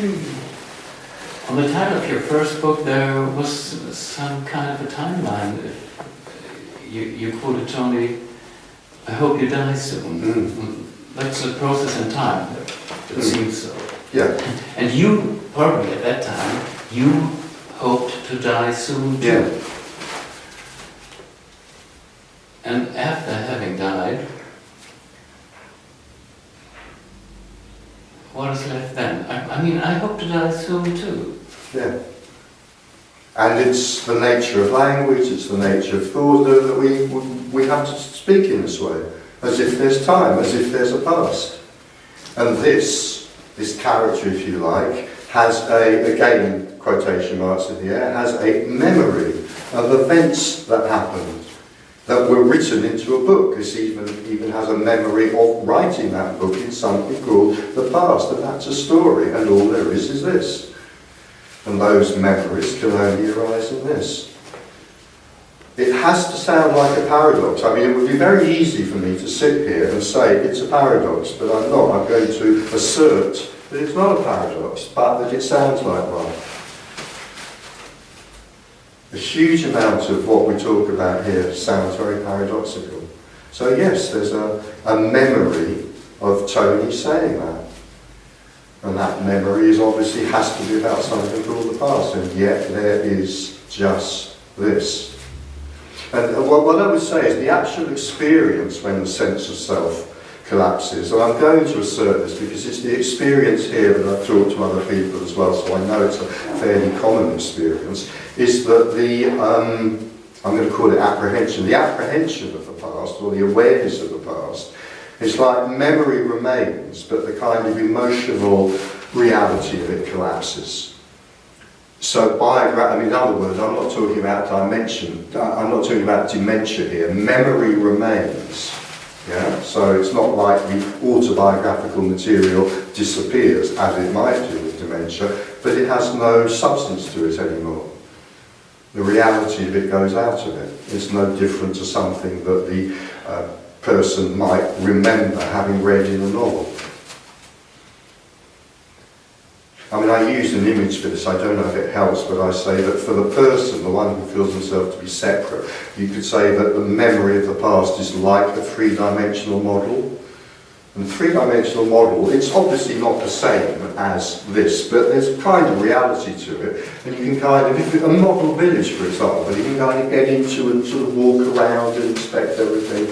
On the title of your first book, there was some kind of a timeline. You quoted Tony, I hope you die soon. That's a process in time. It seems so. Yeah. And you, probably at that time, you hoped to die soon too. Yeah. And after having died, what is left then? I mean, I hope to die soon too. Yeah. And it's the nature of language, it's the nature of thought that we have to speak in this way, as if there's time, as if there's a past. And this character, if you like, has again, quotation marks in the air, has a memory of events that happened, that were written into a book. This even has a memory of writing that book in something called the past, and that's a story, and all there is this. And those memories can only arise in this. It has to sound like a paradox. I mean, it would be very easy for me to sit here and say it's a paradox, but I'm not. I'm going to assert that it's not a paradox, but that it sounds like one. A huge amount of what we talk about here sounds very paradoxical. So yes, there's a memory of Tony saying that. And that memory obviously has to be about something called the past, and yet there is just this. And what I would say is the actual experience when the sense of self collapses, and I'm going to assert this because it's the experience here that I've talked to other people as well, so I know it's a fairly common experience, is that I'm going to call it apprehension. The apprehension of the past, or the awareness of the past, is like memory remains, but the kind of emotional reality of it collapses. So in other words, I'm not talking about dimension, I'm not talking about dementia here. Memory remains. Yeah? So it's not like the autobiographical material disappears, as it might do with dementia, but it has no substance to it anymore. The reality of it goes out of it. It's no different to something that the person might remember having read in a novel. I mean, I use an image for this, I don't know if it helps, but I say that for the person, the one who feels himself to be separate, you could say that the memory of the past is like a three-dimensional model. And the three-dimensional model, it's obviously not the same as this, but there's a kind of reality to it. And you can kind of, if a model village, for example, you can kind of get into and sort of walk around and inspect everything.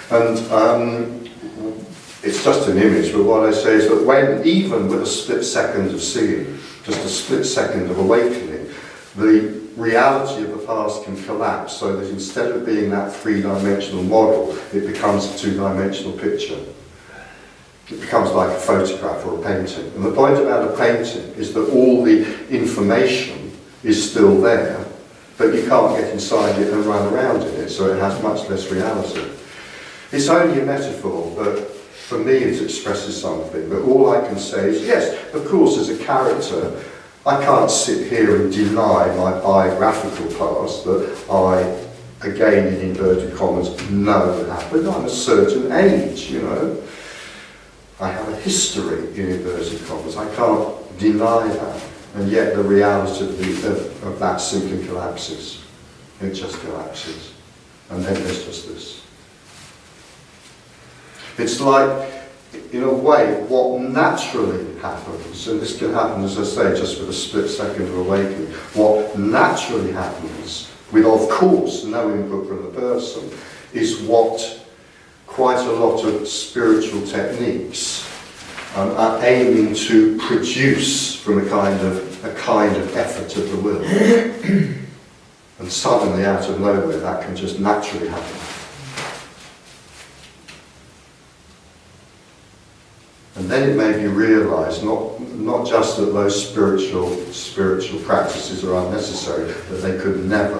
And it's just an image, but what I say is that when, even with a split second of seeing, just a split second of awakening, the reality of the past can collapse so that instead of being that three-dimensional model, it becomes a two-dimensional picture. It becomes like a photograph or a painting. And the point about a painting is that all the information is still there, but you can't get inside it and run around in it, so it has much less reality. It's only a metaphor, but for me it expresses something. But all I can say is, yes, of course, as a character, I can't sit here and deny my biographical past that I, again in inverted commas, know happened. I'm a certain age, you know. I have a history in inverted commas. I can't deny that. And yet the reality of that simply collapses. It just collapses. And then there's just this. It's like, in a way, what naturally happens, and this can happen, as I say, just with a split second of awakening, what naturally happens, with of course no input from the person, is what quite a lot of spiritual techniques are aiming to produce from a kind of effort of the will. And suddenly, out of nowhere, that can just naturally happen. And then it made me realise not just that those spiritual practices are unnecessary, but they could never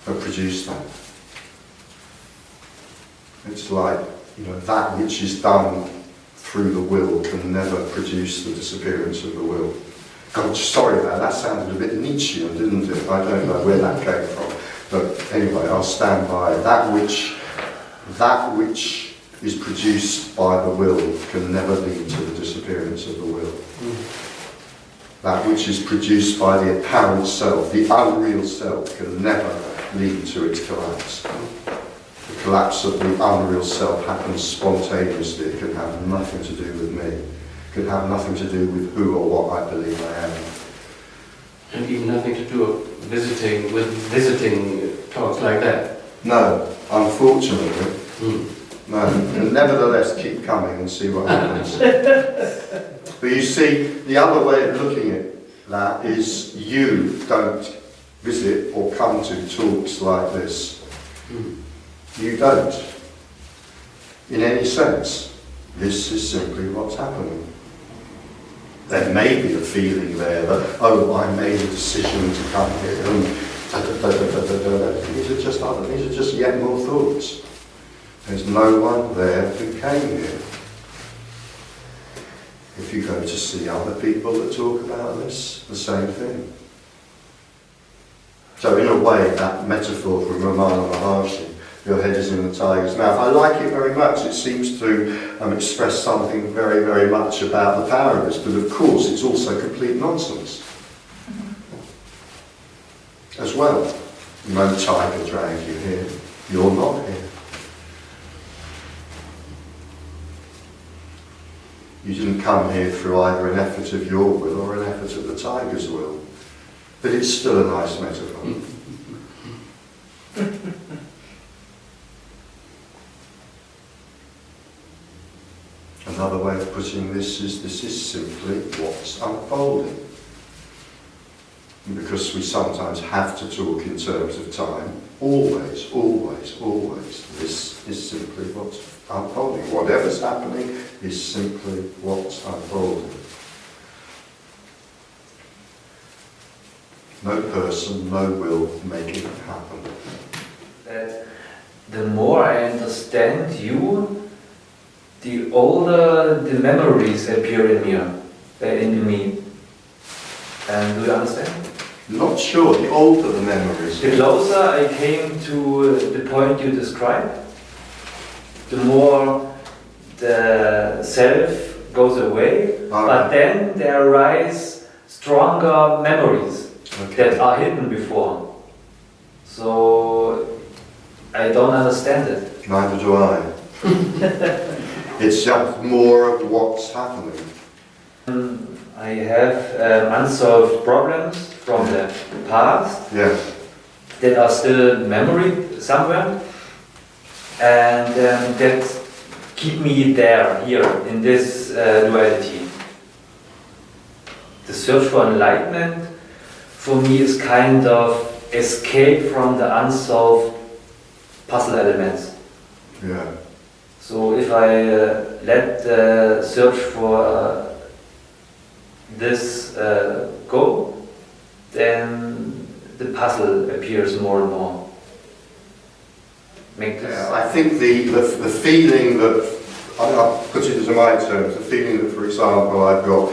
have produced that. It's like, you know, that which is done through the will can never produce the disappearance of the will. God, sorry about that. That sounded a bit Nietzschean, didn't it? I don't know where that came from. But anyway, I'll stand by it. That which is produced by the will can never lead to the disappearance of the will. that which is produced by the apparent self, the unreal self, can never lead to its collapse. The collapse of the unreal self happens spontaneously. It can have nothing to do with me. It can have nothing to do with who or what I believe I am. And even nothing to do with visiting talks like that? No, unfortunately. No, and nevertheless keep coming and see what happens. But you see, the other way of looking at that is you don't visit or come to talks like this. You don't. In any sense. This is simply what's happening. There may be a feeling there that, oh, I made a decision to come here and These are just yet more thoughts. There's no one there who came here. If you go to see other people that talk about this, the same thing. So in a way, that metaphor from Ramana Maharshi, your head is in the tiger's mouth, I like it very much. It seems to express something very, very much about the power of this, but of course it's also complete nonsense as well. No tiger dragged you here. You're not here. You didn't come here through either an effort of your will or an effort of the tiger's will. But it's still a nice metaphor. Another way of putting this is simply what's unfolding. And because we sometimes have to talk in terms of time, always, always, always, this is simply what's unfolding. Whatever's happening is simply what's unfolding. No person, no will making it happen. That the more I understand you, the older the memories appear in me. And do you understand? Not sure, the older the memories. The closer I came to the point you described, the more the self goes away, but then there arise stronger memories that are hidden before. So I don't understand it. Neither do I. It's just more of what's happening. I have unsolved problems from the past that are still memory somewhere, and that keep me here in this duality. The search for enlightenment for me is kind of escape from the unsolved puzzle elements. Yeah. So if I let the search for this go, then the puzzle appears more and more. I think the feeling that, I'll put it into my terms, the feeling that, for example, I've got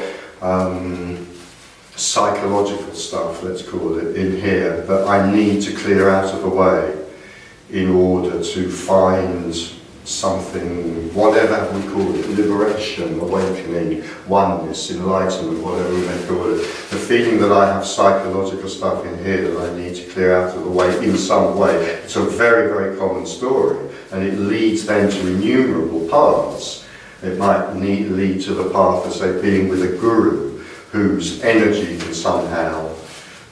psychological stuff, let's call it, in here that I need to clear out of the way in order to find something, whatever we call it, liberation, awakening, oneness, enlightenment, whatever we may call it. The feeling that I have psychological stuff in here that I need to clear out of the way in some way. It's a very, very common story, and it leads then to innumerable paths. It might lead to the path of, say, being with a guru whose energy can somehow,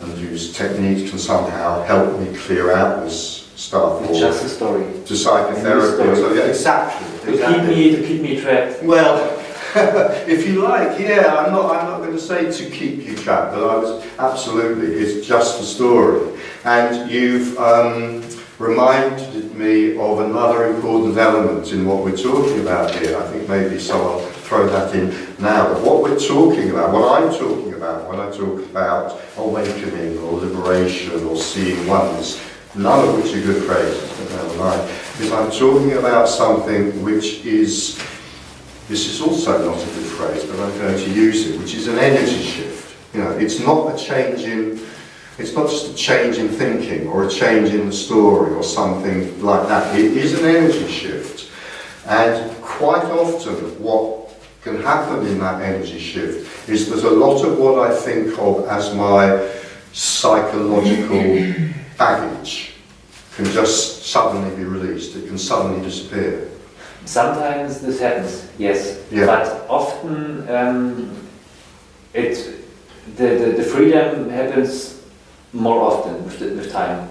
and whose techniques can somehow help me clear out this stuff. It's just a story. To psychotherapy or something. Yeah, exactly. To keep me trapped. Well, if you like, yeah, I'm not going to say to keep you trapped, but absolutely, it's just a story. And you've reminded me of another important element in what we're talking about here. I think maybe someone will throw that in now. But what we're talking about, what I'm talking about when I talk about awakening or liberation or seeing oneness, none of which are good phrases, but never mind, is I'm talking about something which is, this is also not a good phrase, but I'm going to use it, which is an energy shift. You know, it's not a change in, it's not just a change in thinking or a change in the story or something like that. It is an energy shift. And quite often what can happen in that energy shift is that a lot of what I think of as my psychological baggage can just suddenly be released. It can suddenly disappear. Sometimes this happens, yes, Yeah. but often the freedom happens more often with time.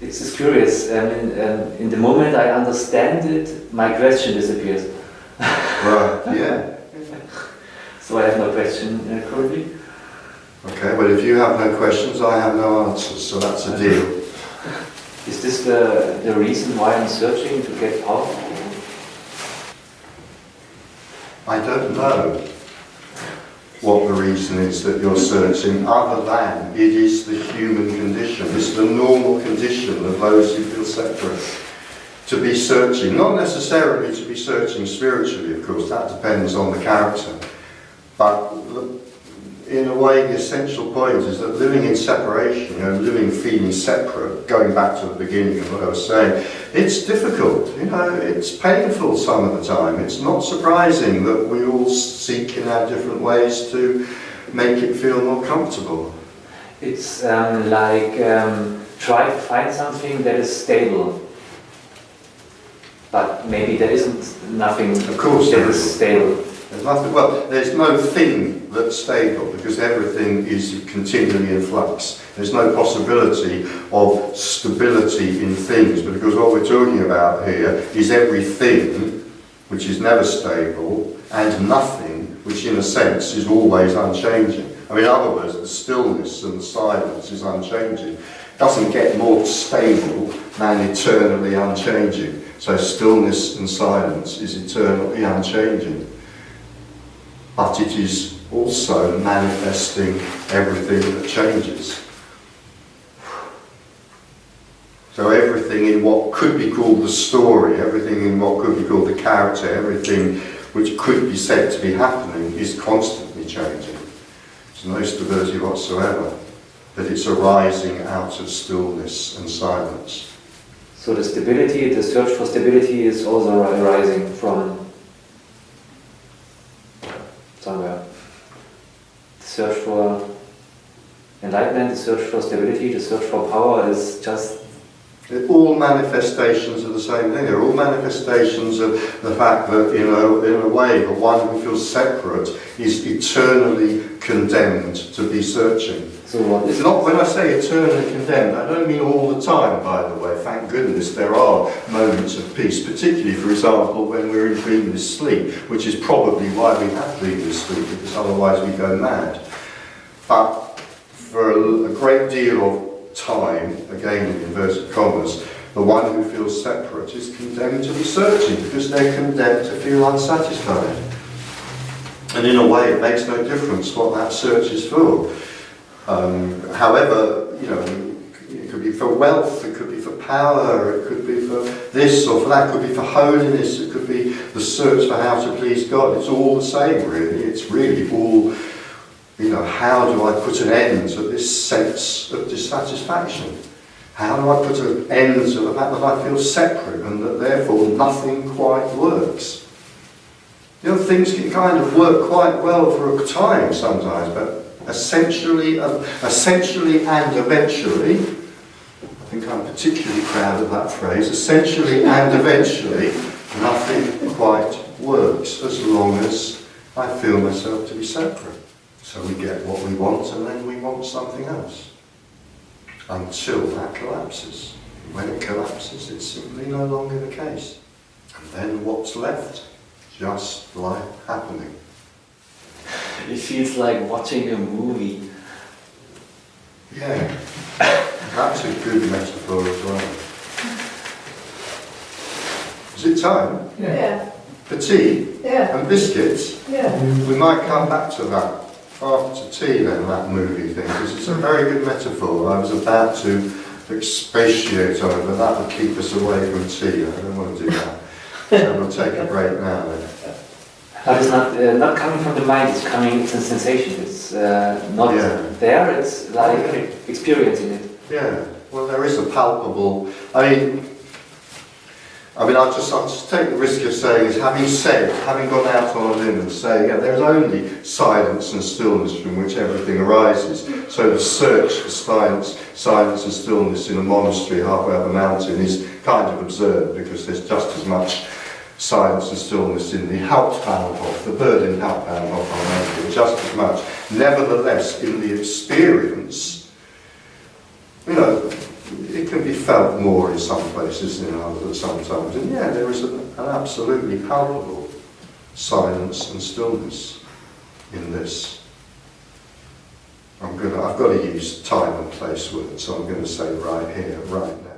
It's just curious. In the moment I understand it, my question disappears. Right, yeah. So I have no question currently. Okay, well if you have no questions, I have no answers, so that's a deal. Is this the reason why I'm searching to get power? I don't know what the reason is that you're searching, other than it is the human condition. It's the normal condition of those who feel separate. To be searching, not necessarily to be searching spiritually, of course, that depends on the character. But in a way, the essential point is that living in separation, living feeling separate, going back to the beginning of what I was saying, it's difficult, it's painful some of the time. It's not surprising that we all seek in our different ways to make it feel more comfortable. It's like try to find something that is stable. But maybe there isn't nothing Of course that there is isn't. stable. There's nothing, well, there's no thing that's stable because everything is continually in flux. There's no possibility of stability in things, but because what we're talking about here is everything which is never stable and nothing which in a sense is always unchanging. I mean, in other words, the stillness and the silence is unchanging. It doesn't get more stable than eternally unchanging. So stillness and silence is eternally unchanging. But it is also manifesting everything that changes. So everything in what could be called the story, everything in what could be called the character, everything which could be said to be happening is constantly changing. There's no stability whatsoever, but it's arising out of stillness and silence. So the stability, the search for stability is also arising from somewhere. The search for enlightenment, the search for stability, the search for power is just... All manifestations are the same thing. They're all manifestations of the fact that, in a way, the one who feels separate is eternally condemned to be searching. So what is Not when I say eternally condemned, I don't mean all the time, by the way. Thank goodness there are moments of peace, particularly, for example, when we're in dreamless sleep, which is probably why we have dreamless sleep, because otherwise we go mad. But for a great deal of time, again in inverted commas, the one who feels separate is condemned to be searching, because they're condemned to feel unsatisfied. And in a way, it makes no difference what that search is for. However, it could be for wealth, it could be for power, it could be for this or for that, it could be for holiness, it could be the search for how to please God. It's all the same, really. It's really all, how do I put an end to this sense of dissatisfaction? How do I put an end to the fact that I feel separate and that therefore nothing quite works? Things can kind of work quite well for a time sometimes, but essentially and eventually, I think I'm particularly proud of that phrase, essentially and eventually, nothing quite works as long as I feel myself to be separate. So we get what we want and then we want something else. Until that collapses. When it collapses, it's simply no longer the case. And then what's left? Just life happening. It feels like watching a movie. Yeah, that's a good metaphor as well. Is it time? Yeah. For tea Yeah. and biscuits? Yeah. We might come back to that after tea then, that movie thing, because it's a very good metaphor. I was about to expatiate on it, but that would keep us away from tea. I don't want to do that. So we'll take a break now then. But it's not coming from the mind, it's a sensation. It's not there, it's like experiencing it. Yeah, well there is a palpable, I I mean, I'll just take the risk of saying is, having gone out on a limb and saying, yeah, there's only silence and stillness from which everything arises. So the search for silence and stillness in a monastery halfway up a mountain is kind of absurd, because there's just as much silence and stillness in the Hauptbahnhof, the Berlin Hauptbahnhof on mountain, just as much. Nevertheless, in the experience, you know, it can be felt more in some places than others sometimes. And yeah, there is an absolutely palpable silence and stillness in this. I've got to use time and place words, so I'm going to say right here, right now.